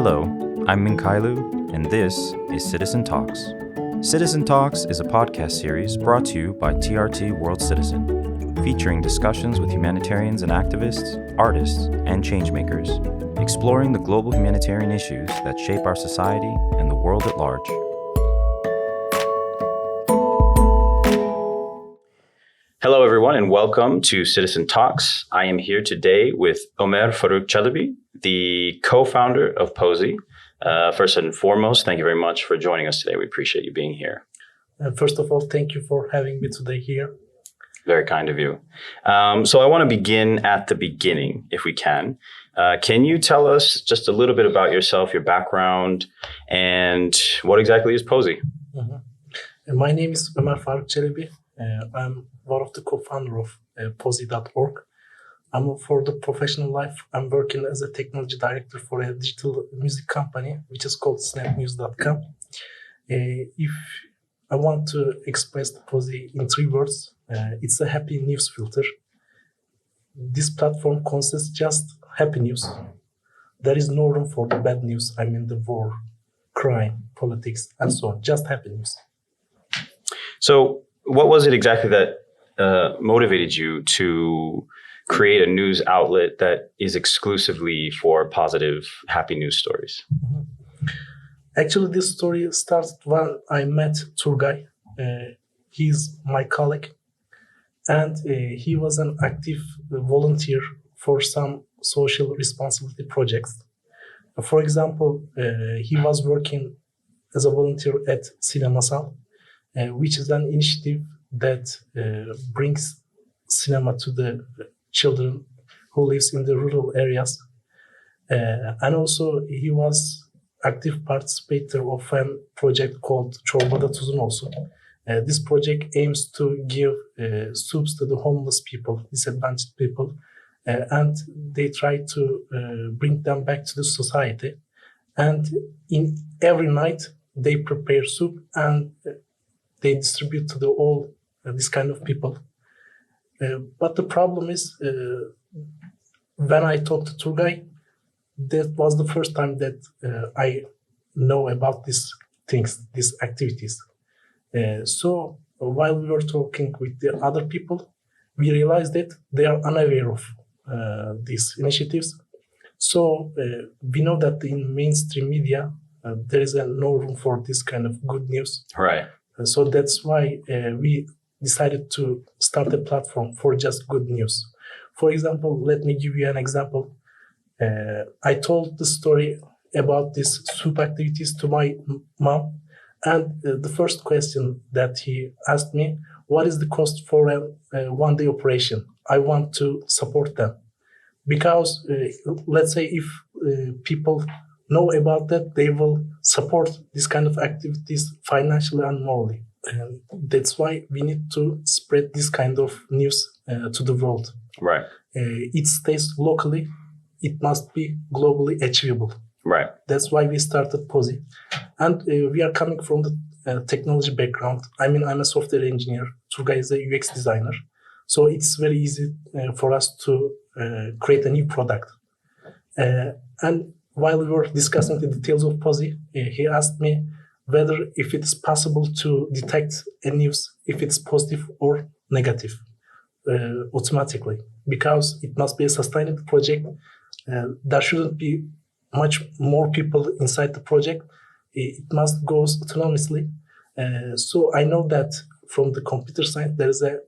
Hello, I'm Minkailu, and this is Citizen Talks. Citizen Talks is a podcast series brought to you by TRT World Citizen, featuring discussions with humanitarians and activists, artists, and changemakers, exploring the global humanitarian issues that shape our society and the world at large. Hello, everyone, and welcome to Citizen Talks. I am here today with Ömer Faruk Çelebi, the co-founder of Pozy. First and foremost, thank you very much for joining us today. We appreciate you being here. First of all, thank you for having me today here. Very kind of you. So I want to begin at the beginning, if we can. Can you tell us just a little bit about yourself, your background, and what exactly is Pozy? My name is Ömer Faruk Çelebi. I'm one of the co-founder of Pozy.org. For the professional life, I'm working as a technology director for a digital music company, which is called snapnews.com. If I want to express the Pozy in 3 words, it's a happy news filter. This platform consists just happy news. There is no room for the bad news. I mean the war, crime, politics, and so on. Just happy news. So what was it exactly that motivated you to create a news outlet that is exclusively for positive, happy news stories? Actually, this story started when I met Turgay. He's my colleague, and he was an active volunteer for some social responsibility projects. For example, he was working as a volunteer at Sema, which is an initiative that brings cinema to the children who lives in the rural areas. And also he was active participator of a project called Çorbada Tuzun Olsun. This project aims to give soups to the homeless people, disadvantaged people, and they try to bring them back to the society. And in every night they prepare soup and they distribute to all this kind of people. But the problem is, when I talked to Turgay, that was the first time that I know about these things, these activities. So while we were talking with the other people, we realized that they are unaware of these initiatives. So we know that in mainstream media, there is no room for this kind of good news. Right. So that's why we decided to start a platform for just good news. For example, let me give you an example. I told the story about these soup activities to my mom, and the first question that he asked me, what is the cost for a one-day operation? I want to support them. Because let's say if people know about that, they will support this kind of activities financially and morally. And that's why we need to spread this kind of news to the world. Right. It stays locally. It must be globally achievable. Right. That's why we started Pozy. And we are coming from the technology background. I mean, I'm a software engineer. Turgay is a UX designer. So it's very easy for us to create a new product. And while we were discussing the details of Pozy, he asked me whether if it's possible to detect a news if it's positive or negative automatically, because it must be a sustainable project. There shouldn't be much more people inside the project. It must go autonomously. So I know that from the computer science, there is a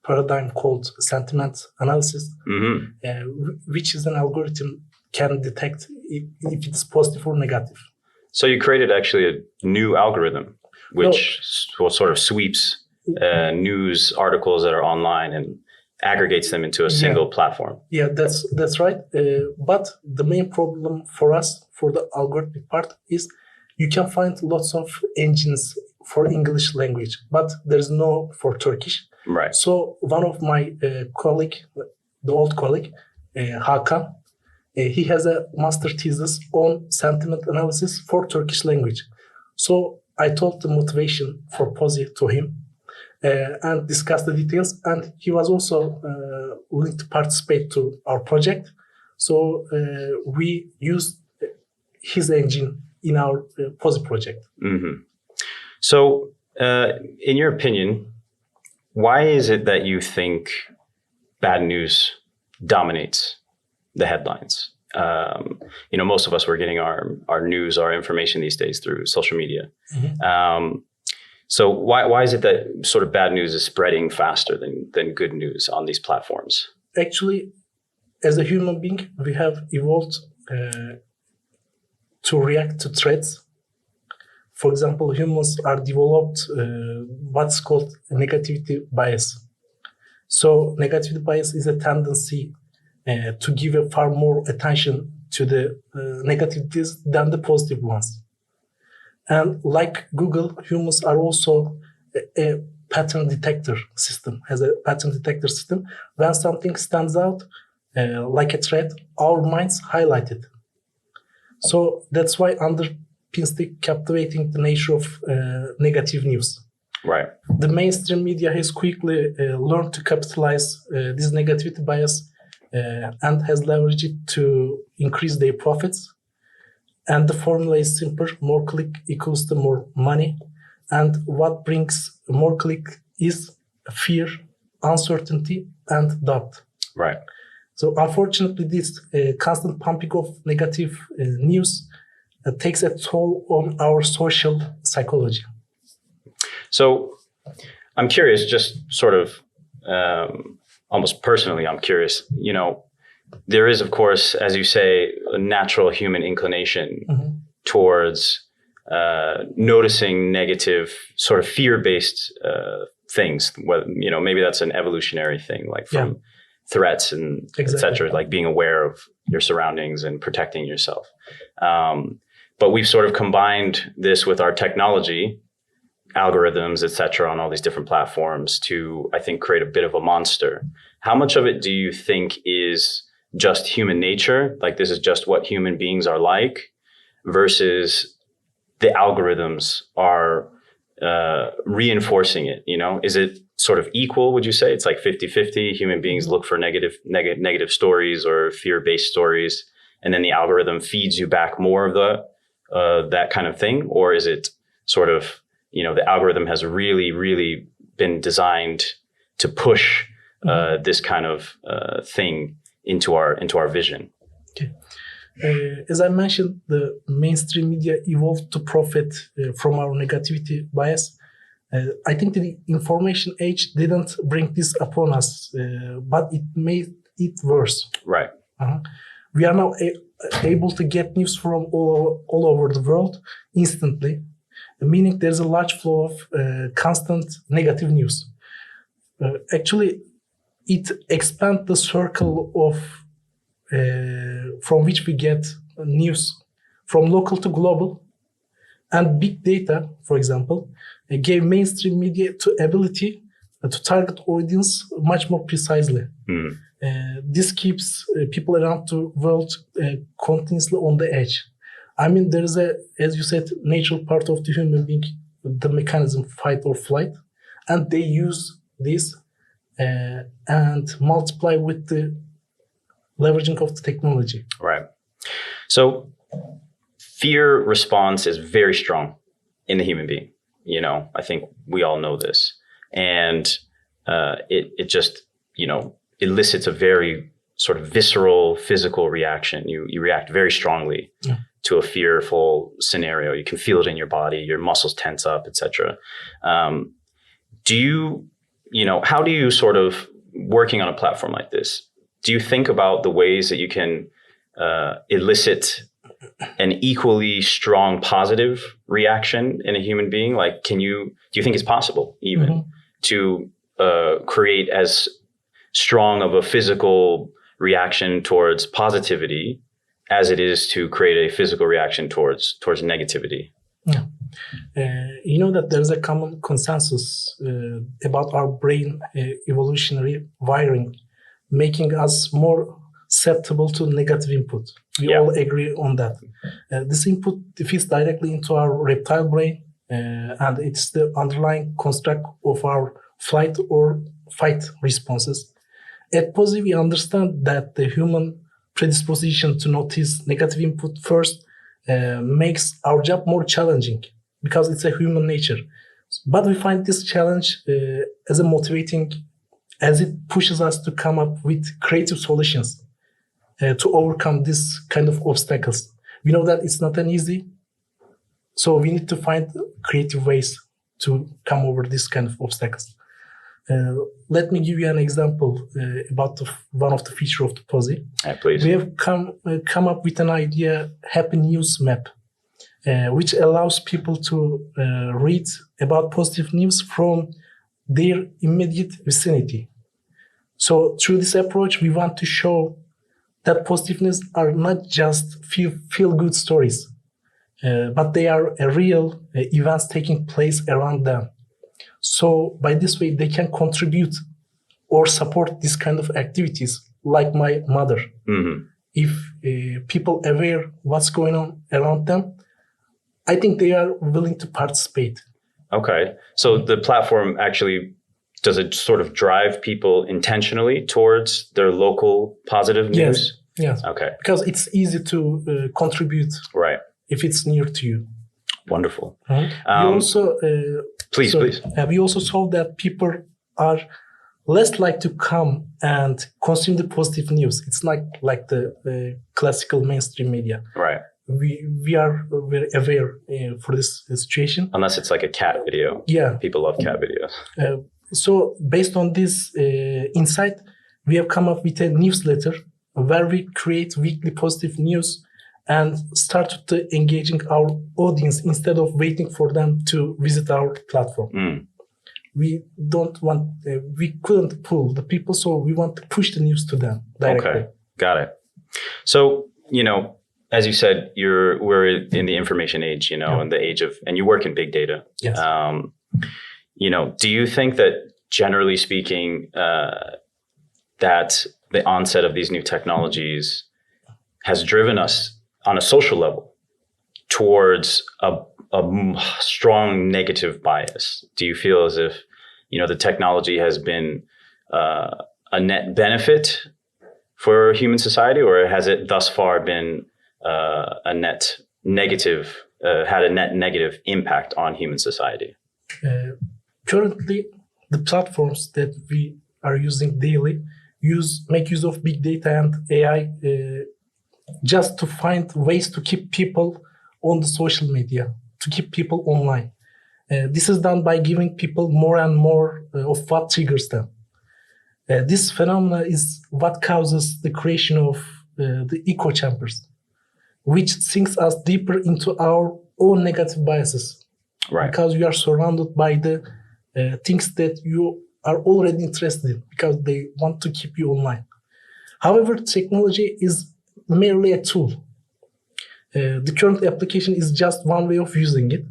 paradigm called sentiment analysis, which is an algorithm can detect if it's positive or negative. So you created actually a new algorithm, which sort of sweeps news articles that are online and aggregates them into a single platform. Yeah, that's right. But the main problem for us, for the algorithmic part, is you can find lots of engines for English language, but there's no for Turkish. Right. So one of my colleague, the old colleague, Hakan, he has a master thesis on sentiment analysis for Turkish language. So I told the motivation for Pozy to him and discussed the details. And he was also willing to participate to our project. So we used his engine in our Pozy project. Mm-hmm. So, in your opinion, why is it that you think bad news dominates the headlines? Most of us, we're getting our news, our information these days through social media. Mm-hmm. So why is it that sort of bad news is spreading faster than good news on these platforms? Actually, as a human being, we have evolved to react to threats. For example, humans are developed what's called negativity bias. So negativity bias is a tendency to give a far more attention to the negativities than the positive ones. And like Google, humans are also a pattern detector system, has a pattern detector system. When something stands out like a threat, our minds highlight it. So that's why underpins the captivating the nature of negative news. Right. The mainstream media has quickly learned to capitalize this negativity bias and has leveraged it to increase their profits. And the formula is simple: more click equals to more money. And what brings more click is fear, uncertainty, and doubt. Right. So unfortunately, this constant pumping of negative news takes a toll on our social psychology. So I'm curious, just sort of almost personally, I'm curious, there is, of course, as you say, a natural human inclination towards noticing negative, sort of fear-based things. Well, maybe that's an evolutionary thing, like from threats and et cetera, like being aware of your surroundings and protecting yourself. But we've sort of combined this with our technology, algorithms, et cetera, on all these different platforms to, I think, create a bit of a monster. How much of it do you think is just human nature, like this is just what human beings are like, versus the algorithms are reinforcing it? Is it sort of equal? Would you say it's like 50-50? Human beings look for negative stories or fear-based stories, and then the algorithm feeds you back more of that kind of thing? Or is it sort of, the algorithm has really, really been designed to push this kind of thing into our vision? Okay. As I mentioned, the mainstream media evolved to profit from our negativity bias. I think the information age didn't bring this upon us, but it made it worse. Right. We are now able to get news from all over the world instantly, meaning there's a large flow of constant negative news. Actually, it expands the circle of from which we get news, from local to global. And big data, for example, gave mainstream media the ability to target audience much more precisely. This keeps people around the world continuously on the edge. I mean, there is as you said, natural part of the human being, the mechanism fight or flight, and they use this and multiply with the leveraging of the technology. Right. So fear response is very strong in the human being. I think we all know this. And it just, elicits a very sort of visceral physical reaction. You react very strongly to a fearful scenario. You can feel it in your body, your muscles tense up, etc. How do you sort of, working on a platform like this, do you think about the ways that you can elicit an equally strong positive reaction in a human being? Like, do you think it's possible even to create as strong of a physical reaction towards positivity as it is to create a physical reaction towards negativity? Yeah. That there's a common consensus about our brain evolutionary wiring, making us more susceptible to negative input. We all agree on that. This input feeds directly into our reptile brain, and it's the underlying construct of our flight or fight responses. At Pozy, we understand that the human predisposition to notice negative input first makes our job more challenging because it's a human nature. But we find this challenge as a motivating, as it pushes us to come up with creative solutions to overcome this kind of obstacles. We know that it's not an easy, so we need to find creative ways to come over this kind of obstacles. Let me give you an example about one of the features of the Pozy. Please. We have come up with an idea, Happy News Map, which allows people to read about positive news from their immediate vicinity. So through this approach, we want to show that positive news are not just feel-good stories, but they are real events taking place around them. So by this way, they can contribute or support this kind of activities, like my mother. Mm-hmm. If people aware what's going on around them, I think they are willing to participate. Okay. So the platform actually, does it sort of drive people intentionally towards their local positive news? Yes. Okay. Because it's easy to contribute Right. if it's near to you. Wonderful. We also Please. we also saw that people are less like to come and consume the positive news. It's not like the classical mainstream media. Right. We are very aware for this situation. Unless it's like a cat video. Yeah. People love cat videos. So based on this insight, we have come up with a newsletter where we create weekly positive news and start to engaging our audience instead of waiting for them to visit our platform. Mm. We don't want, we couldn't pull the people, so we want to push the news to them directly. Okay, got it. So, as you said, we're in the information age, in the age of, and you work in big data. Yes. Do you think that generally speaking, that the onset of these new technologies has driven us on a social level towards a strong negative bias? Do you feel as if, the technology has been a net benefit for human society, or has it thus far been a net negative, had a net negative impact on human society? Currently, the platforms that we are using daily make use of big data and AI just to find ways to keep people on the social media, to keep people online. This is done by giving people more and more of what triggers them. This phenomena is what causes the creation of the echo chambers, which sinks us deeper into our own negative biases. Right. Because you are surrounded by the things that you are already interested in, because they want to keep you online. However, technology is merely a tool. The current application is just one way of using it.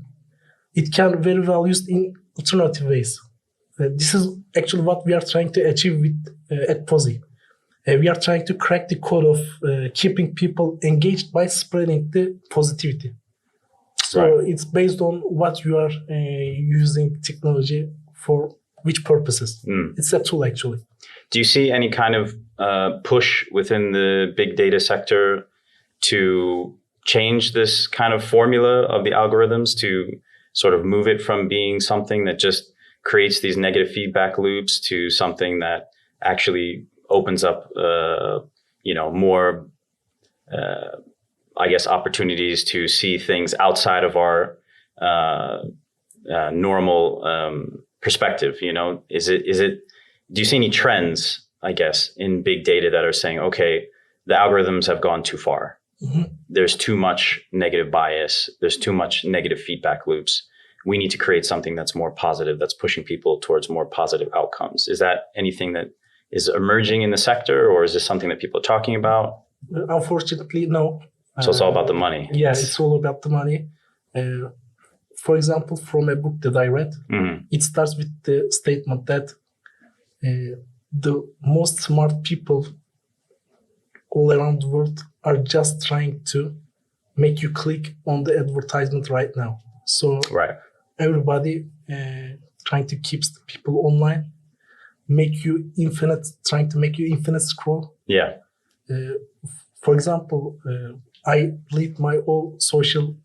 It can very well used in alternative ways. This is actually what we are trying to achieve at Pozy. We are trying to crack the code of keeping people engaged by spreading the positivity. So Right. It's based on what you are using technology for, which purposes. It's a tool, actually. Do you see any kind of push within the big data sector to change this kind of formula of the algorithms, to sort of move it from being something that just creates these negative feedback loops to something that actually opens up, more, opportunities to see things outside of our normal perspective? Is it? Do you see any trends, in big data that are saying, okay, the algorithms have gone too far. Mm-hmm. There's too much negative bias. There's too much negative feedback loops. We need to create something that's more positive, that's pushing people towards more positive outcomes. Is that anything that is emerging in the sector, or is this something that people are talking about? Unfortunately, no. So it's all about the money. Yeah, it's all about the money. For example, from a book that I read, it starts with the statement that the most smart people all around the world are just trying to make you click on the advertisement right now. So Right. everybody trying to keep the people online, trying to make you infinite scroll. Yeah. For example, I delete my all social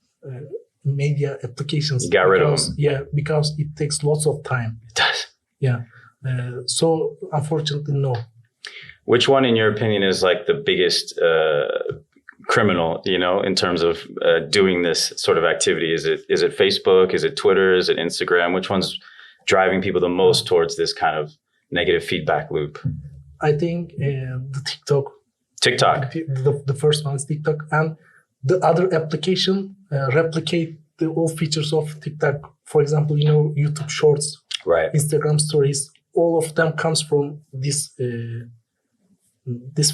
media applications. You got rid of them. Yeah, because it takes lots of time. It does. Yeah. So unfortunately, no. Which one, in your opinion, is like the biggest criminal, in terms of doing this sort of activity? Is it Facebook? Is it Twitter? Is it Instagram? Which one's driving people the most towards this kind of negative feedback loop? I think the TikTok. The first one is TikTok, and the other application replicate the old features of TikTok. For example, YouTube Shorts, right? Instagram Stories. All of them comes from this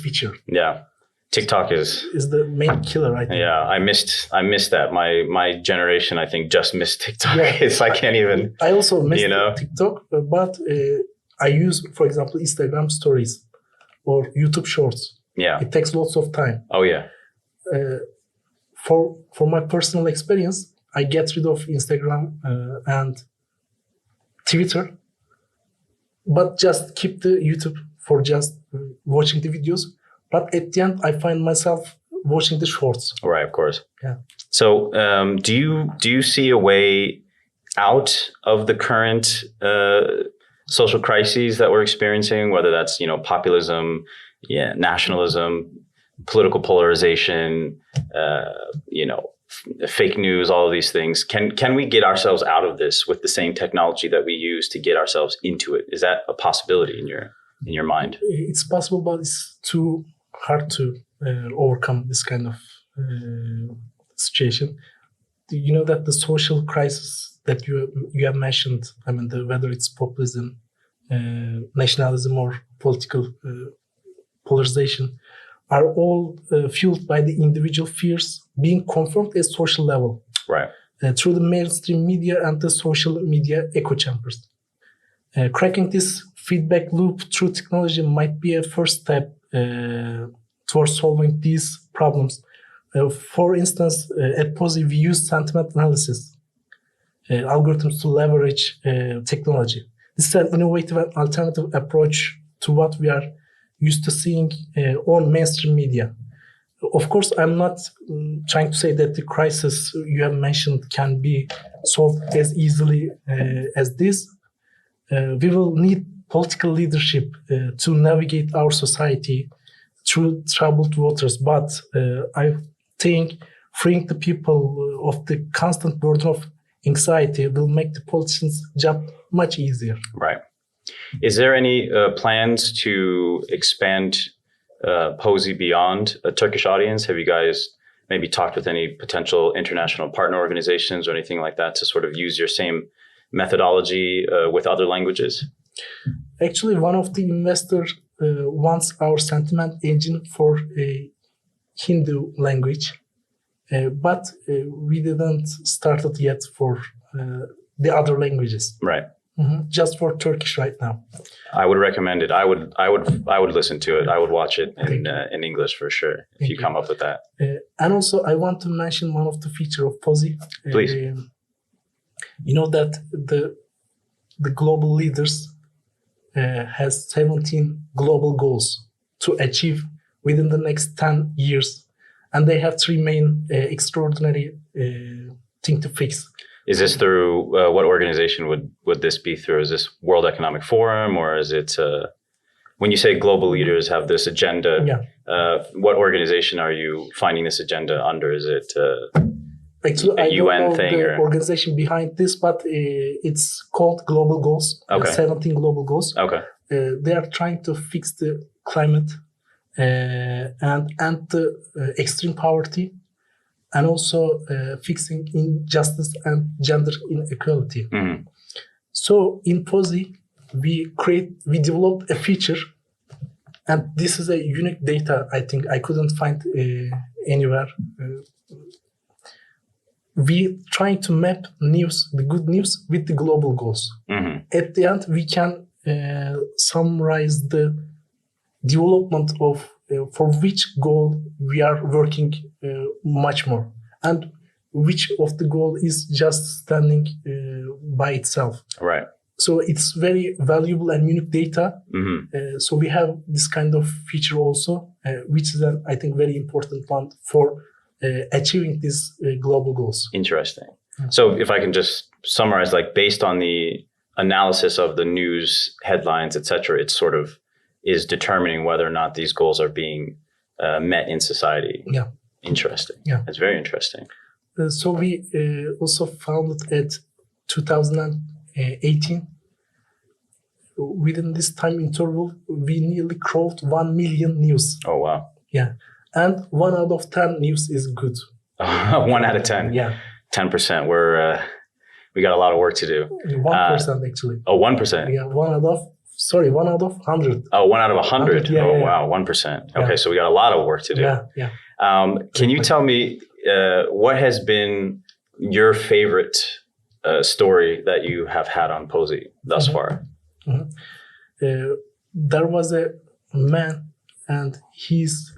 feature. Yeah. TikTok is the main killer, I think. Yeah, I missed that. My generation, I think, just missed TikTok. Yeah. I can't even. I also missed TikTok, but I use, for example, Instagram Stories or YouTube Shorts. Yeah, it takes lots of time. Oh yeah. For my personal experience, I get rid of Instagram and Twitter, but just keep the YouTube for just watching the videos. But at the end, I find myself watching the shorts. Right, of course. Yeah. So, do you see a way out of the current social crises that we're experiencing? Whether that's populism, nationalism, political polarization, fake news, all of these things. Can we get ourselves out of this with the same technology that we use to get ourselves into it? Is that a possibility in your mind? It's possible, but it's too hard to overcome this kind of situation. You know that the social crisis that you have mentioned, I mean, whether it's populism, nationalism, or political polarization, are all fueled by the individual fears being confirmed at social level, right? Through the mainstream media and the social media echo chambers. Cracking this feedback loop through technology might be a first step towards solving these problems. For instance, at Pozy, we use sentiment analysis algorithms to leverage technology. This is an innovative and alternative approach to what we are used to seeing on mainstream media. Of course, I'm not trying to say that the crisis you have mentioned can be solved as easily as this. We will need political leadership to navigate our society through troubled waters. But I think freeing the people of the constant burden of anxiety will make the politicians' job much easier. Right. Is there any plans to expand Pozy beyond a Turkish audience? Have you guys maybe talked with any potential international partner organizations or anything like that to sort of use your same methodology with other languages? Actually, one of the investors wants our sentiment engine for a Hindu language, but we didn't start it yet for the other languages. Right. Mm-hmm. Just for Turkish right now. I would recommend it. I would listen to it. I would watch it in English for sure if you come up with that. And also, I want to mention one of the features of Pozy. Please. You know that the global leaders has 17 global goals to achieve within the next 10 years, and they have three main extraordinary thing to fix. Is this through what organization would this be through? Is this World Economic Forum, or is it when you say global leaders have this agenda? Yeah. What organization are you finding this agenda under? Is it actually a I UN don't know thing? The organization behind this, but it's called Global Goals. Okay. 17 global goals. Okay. They are trying to fix the climate and the extreme poverty, and also fixing injustice and gender inequality. Mm-hmm. So in Pozy, we developed a feature, and this is a unique data. I think I couldn't find anywhere. We trying to map the good news with the global goals. Mm-hmm. At the end, we can summarize the development of for which goal we are working much more, and which of the goal is just standing by itself. Right. So it's very valuable and unique data. Mm-hmm. So we have this kind of feature also, which is I think very important one for achieving these global goals. Interesting. So if I can just summarize, like based on the analysis of the news headlines, etc., it sort of is determining whether or not these goals are being met in society. Yeah. Interesting. Yeah. That's very interesting. So we also founded at 2018. Within this time interval, we nearly crawled 1 million news. Oh, wow. Yeah. And 1 out of 10 news is good. 1 out of 10. Yeah. 10%. We got a lot of work to do. 1% actually. Oh, 1%. Yeah. 1 out of 100. Oh, 1 out of 100. Yeah, oh, yeah, wow. 1%. Yeah. Okay. So we got a lot of work to do. Yeah. Yeah. Can you tell me what has been your favorite story that you have had on Pozy thus far? There was a man, and his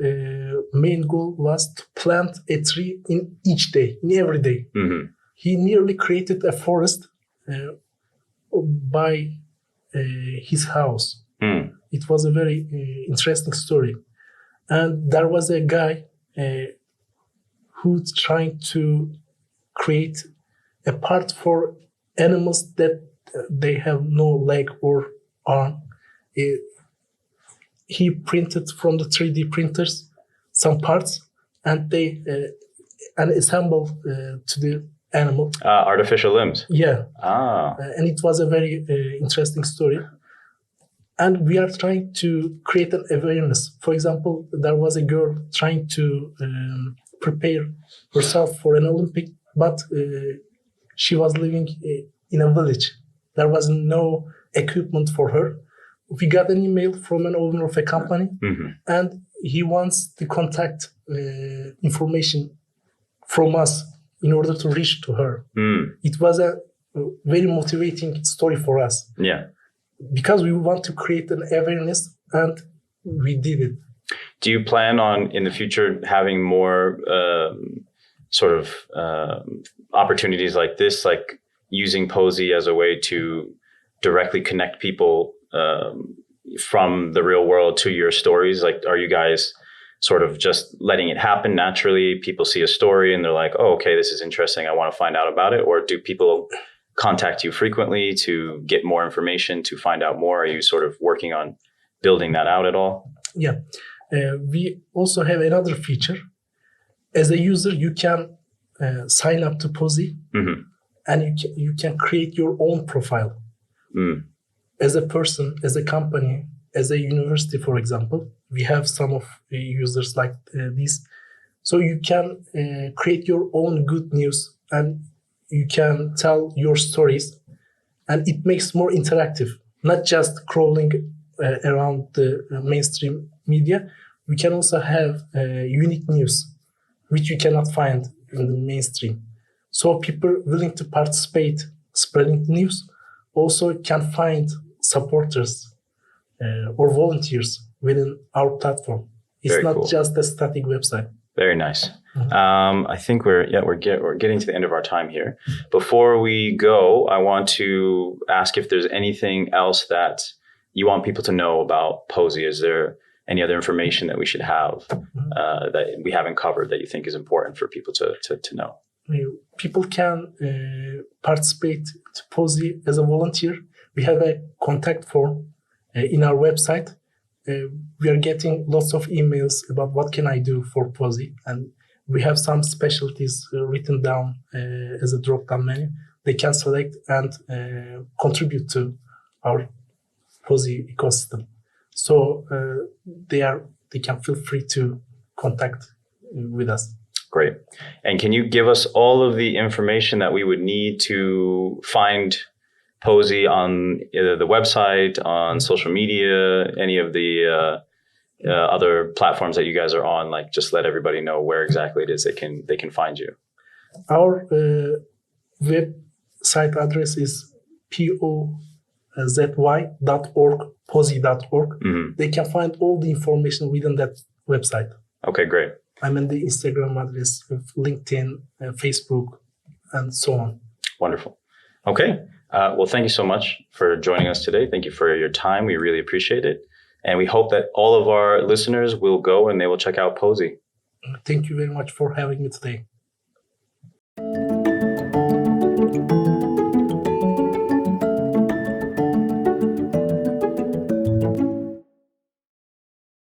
main goal was to plant a tree in each day, in every day. Mm-hmm. He nearly created a forest by his house. Mm. It was a very interesting story. And there was a guy who's trying to create a part for animals that they have no leg or arm. He printed from the 3D printers some parts, and they assembled to the animal. Artificial limbs. Yeah. Ah. And it was a very interesting story. And we are trying to create an awareness. For example, there was a girl trying to prepare herself for an Olympic, but she was living in a village. There was no equipment for her. We got an email from an owner of a company, and he wants the contact information from us in order to reach to her. Mm. It was a very motivating story for us. Yeah. Because we want to create an awareness, and we did it. Do you plan on in the future having more sort of opportunities like this, like using Pozy as a way to directly connect people from the real world to your stories? Like, are you guys sort of just letting it happen naturally? People see a story and they're like, oh, okay, this is interesting, I want to find out about it. Or do people contact you frequently to get more information, to find out more? Are you sort of working on building that out at all? Yeah. We also have another feature. As a user, you can sign up to Pozy, and you can create your own profile. Mm. As a person, as a company, as a university, for example, we have some of the users like this. So you can create your own good news, and you can tell your stories, and it makes more interactive, not just crawling around the mainstream media. We can also have unique news, which you cannot find in the mainstream. So people willing to participate, spreading the news, also can find supporters or volunteers within our platform. It's Very not cool. just a static website. Very nice. I think we're getting to the end of our time here. Before we go, I want to ask if there's anything else that you want people to know about Pozy. Is there any other information that we should have that we haven't covered that you think is important for people to know? People can participate to Pozy as a volunteer. We have a contact form in our website. We are getting lots of emails about what can I do for Pozy, and we have some specialties written down as a drop-down menu. They can select and contribute to our Pozy ecosystem. So they can feel free to contact with us. Great. And can you give us all of the information that we would need to find Pozy on either the website, on social media, any of the other platforms that you guys are on? Like, just let everybody know where exactly it is they can find you. Our website address is pozy.org, pozy.org. They can find all the information within that website. Okay, great. I'm in the Instagram address, LinkedIn, Facebook, and so on. Wonderful. Okay. Well, thank you so much for joining us today. Thank you for your time. We really appreciate it. And we hope that all of our listeners will go and they will check out Pozy. Thank you very much for having me today.